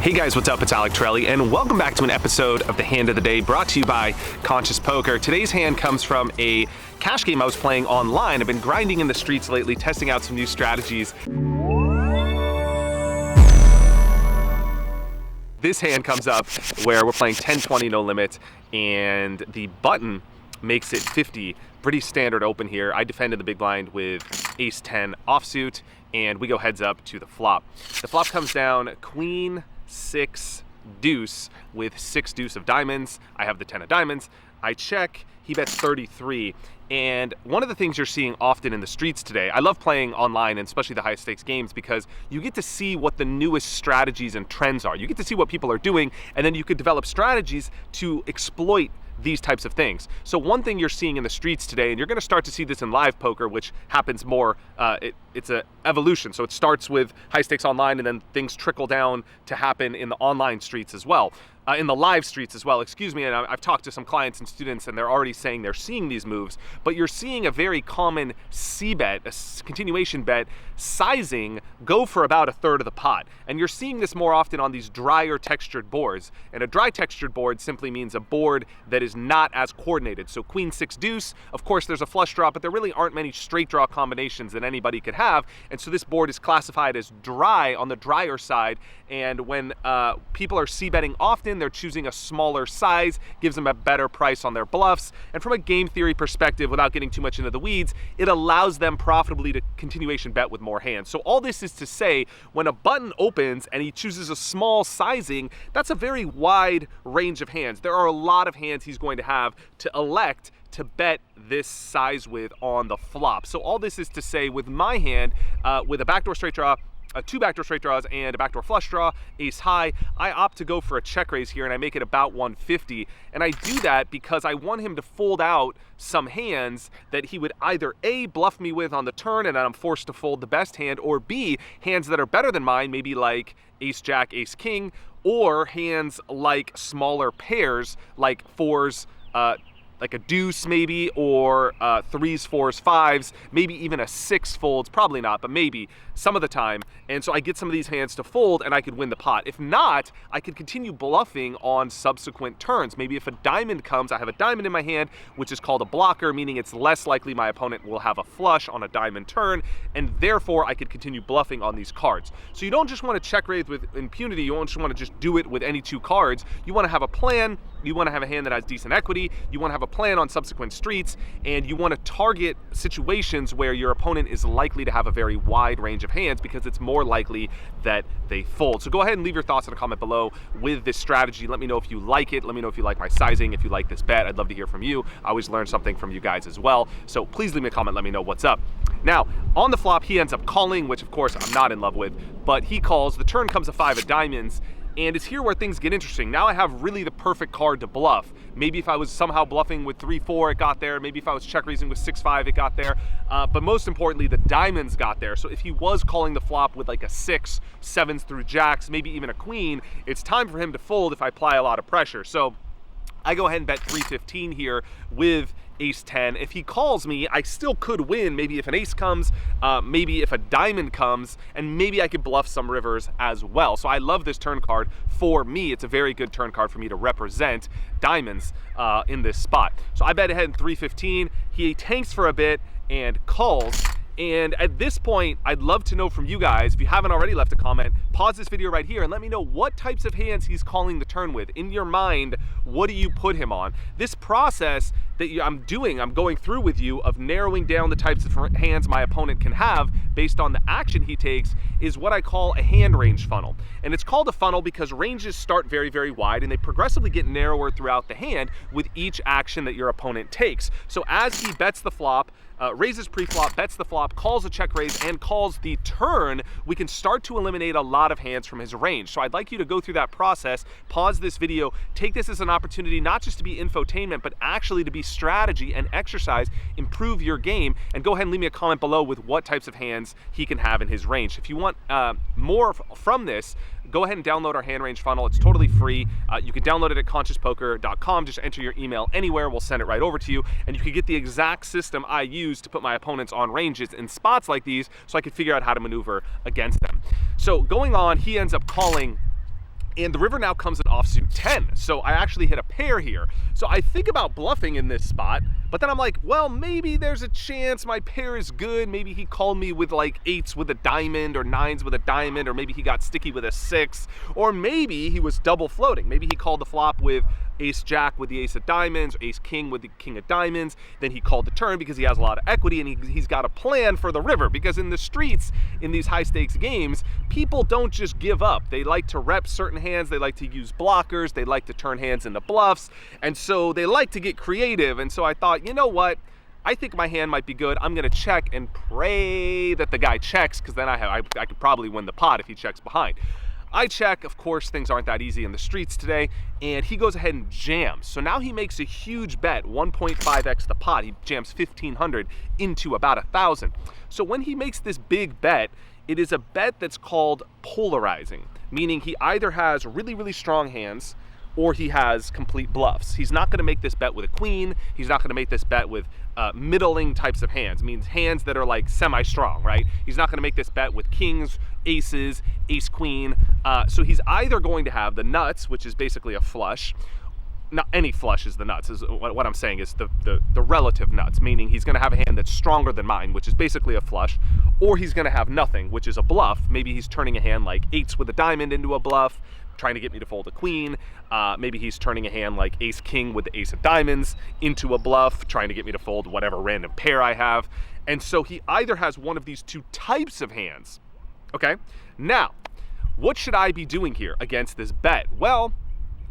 Hey guys, what's up? It's Alec, Torelli, and welcome back to an episode of the Hand of the Day brought to you by Conscious Poker. Today's hand comes from a cash game I was playing online. I've been grinding in the streets lately, testing out some new strategies. This hand comes up where we're playing 10-20 no limit, and the button makes it 50. Pretty standard open here. I defended the big blind with ace-10 offsuit, and we go heads up to the flop. The flop comes down queen, 6 deuce with 6 deuce of diamonds. I have the 10 of diamonds. I check, he bets 33. And one of the things you're seeing often in the streets today, I love playing online and especially the high stakes games because you get to see what the newest strategies and trends are. You get to see what people are doing, and then you could develop strategies to exploit these types of things. So one thing you're seeing in the streets today, and you're going to start to see this in live poker, which happens more, it's an evolution. So it starts with high stakes online, and then things trickle down to happen in the online streets as well. In the live streets as well, excuse me, and I've talked to some clients and students and they're already saying they're seeing these moves, but you're seeing a very common C-bet, a continuation bet, sizing go for about 1/3 of the pot. And you're seeing this more often on these drier textured boards. And a dry textured board simply means a board that is not as coordinated. So queen 6 deuce, of course there's a flush draw, but there really aren't many straight draw combinations that anybody could have. And so this board is classified as dry on the drier side. And when people are C-betting often, they're choosing a smaller size, gives them a better price on their bluffs. And from a game theory perspective, without getting too much into the weeds, it allows them profitably to continuation bet with more hands. So all this is to say, when a button opens and he chooses a small sizing, that's a very wide range of hands. There are a lot of hands he's going to have to elect to bet this size with on the flop. So all this is to say, with my hand, with a backdoor straight draw, 2 backdoor straight draws and a backdoor flush draw, ace high, I opt to go for a check raise here and I make it about 150. And I do that because I want him to fold out some hands that he would either A, bluff me with on the turn and I'm forced to fold the best hand, or B, hands that are better than mine, maybe like ace jack, ace king, or hands like smaller pairs like fours, like a deuce maybe, or 3s, 4s, 5s, maybe even a 6 folds, probably not, but maybe some of the time. And so I get some of these hands to fold and I could win the pot. If not, I could continue bluffing on subsequent turns. Maybe if a diamond comes, I have a diamond in my hand, which is called a blocker, meaning it's less likely my opponent will have a flush on a diamond turn, and therefore I could continue bluffing on these cards. So you don't just want to check raise with impunity, you don't just want to just do it with any 2 cards. You want to have a plan, you want to have a hand that has decent equity, you want to have a plan on subsequent streets, and you want to target situations where your opponent is likely to have a very wide range of hands because it's more likely that they fold. So go ahead and leave your thoughts in a comment below with this strategy. Let me know if you like it. Let me know if you like my sizing, if you like this bet. I'd love to hear from you. I always learn something from you guys as well. So please leave me a comment. Let me know what's up. Now, on the flop, he ends up calling, which of course I'm not in love with, but he calls. The turn comes a 5 of diamonds. And it's here where things get interesting. Now I have really the perfect card to bluff. Maybe if I was somehow bluffing with 3-4, it got there. Maybe if I was check raising with 6-5, it got there. But most importantly, the diamonds got there. So if he was calling the flop with like a 6, 7s through jacks, maybe even a queen, it's time for him to fold if I apply a lot of pressure. So I go ahead and bet 315 here with ace 10. If he calls me, I still could win. Maybe if an ace comes, maybe if a diamond comes, and maybe I could bluff some rivers as well. So I love this turn card. For me, it's a very good turn card for me to represent diamonds in this spot. So I bet ahead in 315. He tanks for a bit and calls. And at this point, I'd love to know from you guys, if you haven't already left a comment, pause this video right here and let me know what types of hands he's calling the turn with. In your mind, what do you put him on? This process that I'm going through with you of narrowing down the types of hands my opponent can have based on the action he takes is what I call a hand range funnel. And it's called a funnel because ranges start very, very wide and they progressively get narrower throughout the hand with each action that your opponent takes. So as he bets the flop, raises pre-flop, bets the flop, calls a check raise, and calls the turn, we can start to eliminate a lot of hands from his range. So I'd like you to go through that process, pause this video, take this as an opportunity not just to be infotainment, but actually to be strategy and exercise, improve your game, and go ahead and leave me a comment below with what types of hands he can have in his range. If you want more from this, go ahead and download our hand range funnel. It's totally free. You can download it at consciouspoker.com. Just enter your email anywhere. We'll send it right over to you. And you can get the exact system I use to put my opponents on ranges in spots like these so I can figure out how to maneuver against them. So going on, he ends up calling And the river now comes in offsuit 10. So I actually hit a pair here. So I think about bluffing in this spot, but then I'm like, well, maybe there's a chance my pair is good. Maybe he called me with like 8s with a diamond or 9s with a diamond, or maybe he got sticky with a 6, or maybe he was double floating. Maybe he called the flop with ace jack with the ace of diamonds, or ace king with the king of diamonds. Then he called the turn because he has a lot of equity and he's got a plan for the river. Because in the streets, in these high stakes games, people don't just give up. They like to rep certain hands, they like to use blockers, they like to turn hands into bluffs, and so they like to get creative. And so I thought, you know what? I think my hand might be good. I'm gonna check and pray that the guy checks, because then I could probably win the pot if he checks behind. I check, of course, things aren't that easy in the streets today, and he goes ahead and jams. So now he makes a huge bet, 1.5x the pot. He jams 1,500 into about 1,000. So when he makes this big bet, it is a bet that's called polarizing, meaning he either has really, really strong hands or he has complete bluffs. He's not gonna make this bet with a queen. He's not gonna make this bet with middling types of hands, means hands that are like semi-strong, right? He's not gonna make this bet with kings, aces, ace queen. So he's either going to have the nuts, which is basically a flush. Not any flush is the nuts, is what I'm saying is the relative nuts, meaning he's gonna have a hand that's stronger than mine, which is basically a flush, or he's gonna have nothing, which is a bluff. Maybe he's turning a hand like 8s with a diamond into a bluff, trying to get me to fold a queen. Maybe he's turning a hand like ace king with the ace of diamonds into a bluff, trying to get me to fold whatever random pair I have. And so he either has one of these two types of hands. Okay, now, what should I be doing here against this bet? Well,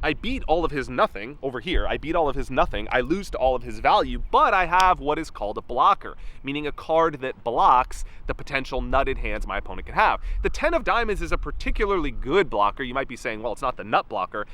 I beat all of his nothing over here. I beat all of his nothing. I lose to all of his value, but I have what is called a blocker, meaning a card that blocks the potential nutted hands my opponent can have. The 10 of diamonds is a particularly good blocker. You might be saying, well, it's not the nut blocker.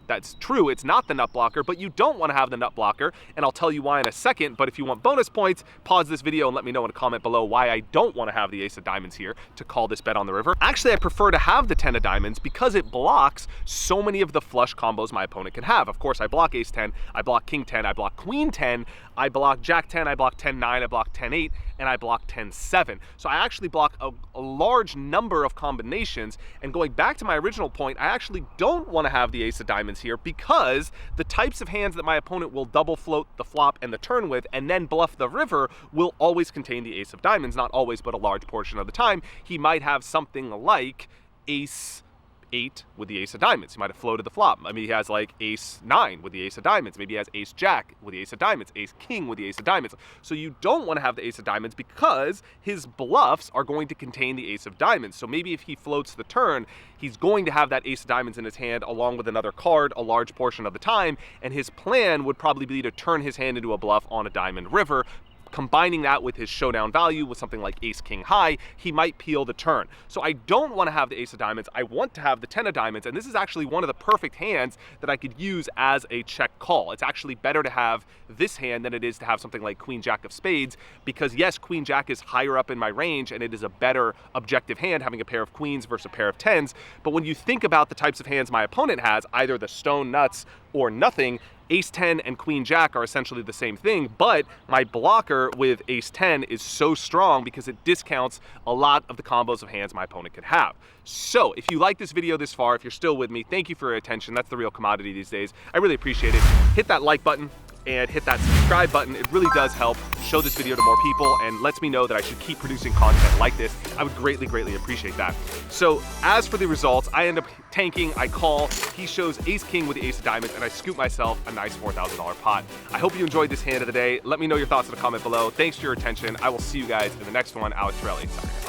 That's true, it's not the nut blocker, but you don't want to have the nut blocker, and I'll tell you why in a second. But if you want bonus points, pause this video and let me know in a comment below why I don't want to have the ace of diamonds here to call this bet on the river. Actually, I prefer to have the 10 of diamonds because it blocks so many of the flush combos my opponent can have. Of course, I block ace 10, I block king 10, I block queen 10, I block jack 10, I block 10-9, I block 10-8, and I block 10-7. So I actually block a large number of combinations. And going back to my original point, I actually don't want to have the ace of diamonds here because the types of hands that my opponent will double float the flop and the turn with and then bluff the river will always contain the ace of diamonds. Not always, but a large portion of the time. He might have something like ace 8 with the ace of diamonds. He might have floated the flop. I mean, he has like ace 9 with the ace of diamonds. Maybe he has ace jack with the ace of diamonds, ace king with the ace of diamonds. So you don't want to have the ace of diamonds because his bluffs are going to contain the ace of diamonds. So maybe if he floats the turn, he's going to have that ace of diamonds in his hand along with another card a large portion of the time, and his plan would probably be to turn his hand into a bluff on a diamond river. Combining that with his showdown value with something like ace king high, he might peel the turn. So I don't want to have the ace of diamonds. I want to have the 10 of diamonds, and this is actually one of the perfect hands that I could use as a check call. It's actually better to have this hand than it is to have something like queen jack of spades, because yes, queen jack is higher up in my range and it is a better objective hand, having a pair of queens versus a pair of 10s. But when you think about the types of hands my opponent has, either the stone nuts or nothing, ace 10 and queen jack are essentially the same thing, but my blocker with ace 10 is so strong because it discounts a lot of the combos of hands my opponent could have. So if you like this video this far, if you're still with me, thank you for your attention. That's the real commodity these days. I really appreciate it. Hit that like button and hit that subscribe button. It really does help show this video to more people and lets me know that I should keep producing content like this. I would greatly, greatly appreciate that. So as for the results, I end up tanking, I call, he shows ace king with the ace of diamonds, and I scoop myself a nice $4,000 pot. I hope you enjoyed this hand of the day. Let me know your thoughts in the comment below. Thanks for your attention. I will see you guys in the next one. Alex Torelli. Sorry.